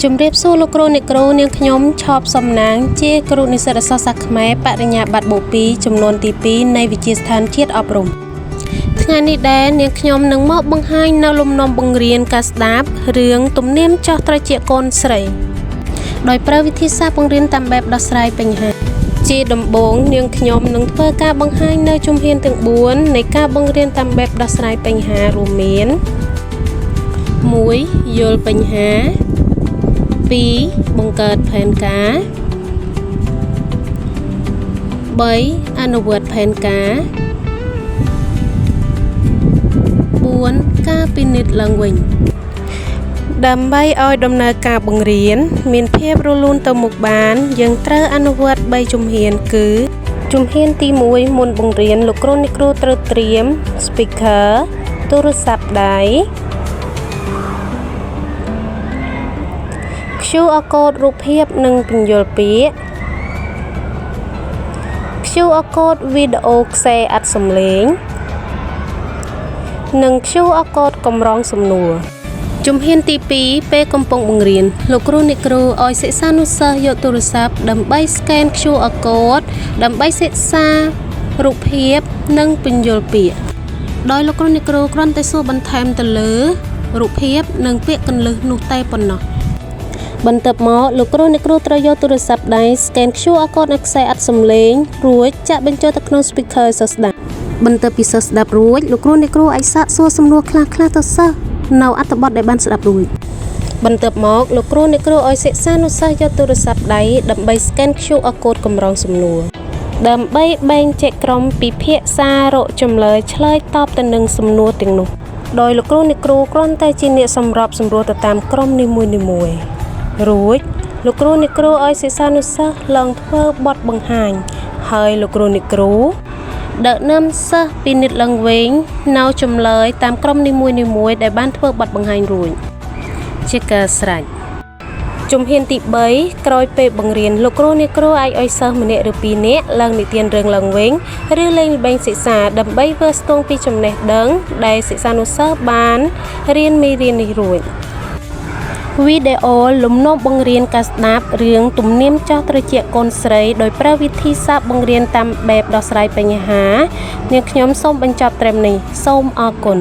ជំរាបសួរលោកគ្រូអ្នកគ្រូនាងខ្ញុំឈប់សំណាងជាគ្រូនិស្សិតអក្សរសាស្ត្រខ្មែរបរិញ្ញាបត្របូ2ចំនួនទី2នៃវិទ្យាស្ថានជាតិអប់រំថ្ងៃនេះដែរនាងខ្ញុំនឹងមកបង្ហាញនៅលំនាំបង្រៀនការស្ដាប់រឿងទំនៀមចាស់ត្រជាកូនស្រីដោយប្រើវិធីសាស្ត្របង្រៀនតាមបែបដោះស្រាយបញ្ហាជាដំបូងនាងខ្ញុំនឹងធ្វើការបង្ហាញនៅជំហានទាំង4នៃការបង្រៀនតាមបែបដោះស្រាយបញ្ហារួមមាន 1. យល់បញ្ហា 2. បង្កើតផែនការ 3. អនុវត្តផែនការ 4. ការពិនិត្យឡើងវិញដើម្បីឲ្យដំណើរការបង្រៀនមានភាពរលូនទៅមុខបានយើងត្រូវអនុវត្ត3ជំហានគឺជំហានទី1មុនបង្រៀនលោកគ្រូអ្នកគ្រូត្រូវត្រៀម speaker ទូរស័ព្ទដៃ QR code រូបភាពនិងពន្យល់ពាក្យ QR code វីដេអូខ្សែអត្ថសំឡេងនិង QR code កម្រងសំណួរជំហានទី2ពេលកំពុងបង្រៀនលោកគ្រូអ្នកគ្រូឲ្យសិស្សានុសិស្សយកទូរស័ព្ទដើម្បី scan QR code ដើម្បីសិក្សារូបភាពនិងពន្យល់ពាក្យដោយលោកគ្រូអ្នកគ្រូគ្រាន់តែសួរបន្ថែមទៅលើរូបភាពនិងពាក្យកន្លឹះនោះតែប៉ុណ្ណោះបន្ទាប់មកលោកគ្រូអ្នកគ្រូត្រូវយកទូរស័ព្ទដៃ scan QR code នៅខ្សែអត្ថសំឡេងរួចចាក់បញ្ចូលទៅក្នុង speaker សិស្សស្ដាប់បន្ទាប់ពីសិស្សស្ដាប់រួចលោកគ្រូអ្នកគ្រូអាចសាកសួរសំណួរខ្លះៗទៅសិស្សនៅអត្ថបទដែលបានស្ដាប់រួចបន្ទាប់មកលោកគ្រូអ្នកគ្រូឲ្យសិស្សានុសិស្សយកទូរស័ព្ទដៃដើម្បី scan QR code កម្រងសំណួរដើម្បីបែងចែកក្រុមពិភាក្សារកចម្លើយឆ្លើយតបទៅនឹងសំណួរទាំងនោះដោយលោកគ្រូអ្នកគ្រូគ្រាន់តែជាអ្នកសម្របសម្រួលទៅតាមក្រុមនីមួយៗរួចលោកគ្រូអ្នកគ្រូឲ្យសិស្សានុសិស្សឡើងធ្វើបទបង្ហាញហើយលោកគ្រូអ្នកគ្រូដឹកនាំសិស្សពិនិត្យឡើងវិញនៅចម្លើយតាមក្រុមនីមួយៗដែលបានធ្វើបទបង្ហាញរួចជាការស្រេចជំហានទី3ក្រោយពេលបង្រៀនលោកគ្រូអ្នកគ្រូអាចឲ្យសិស្សម្នាក់ឬ2នាក់ឡើងនិទានរឿងឡើងវិញឬលេងល្បែងសិក្សាដើម្បីធ្វើស្ទង់ពីចំណេះដឹងដែលសិស្សានុសិស្សបានរៀនមេរៀននេះរួចវីដេអូលំនាំបង្រៀនការស្ដាប់រឿងទំនៀមចាស់ត្រជាកូនស្រីដោយប្រើវិធីសាស្ត្របង្រៀនតាមបែបដោះស្រាយបញ្ហានាងខ្ញុំសូមបញ្ចប់ត្រឹមនេះសូមអរគុណ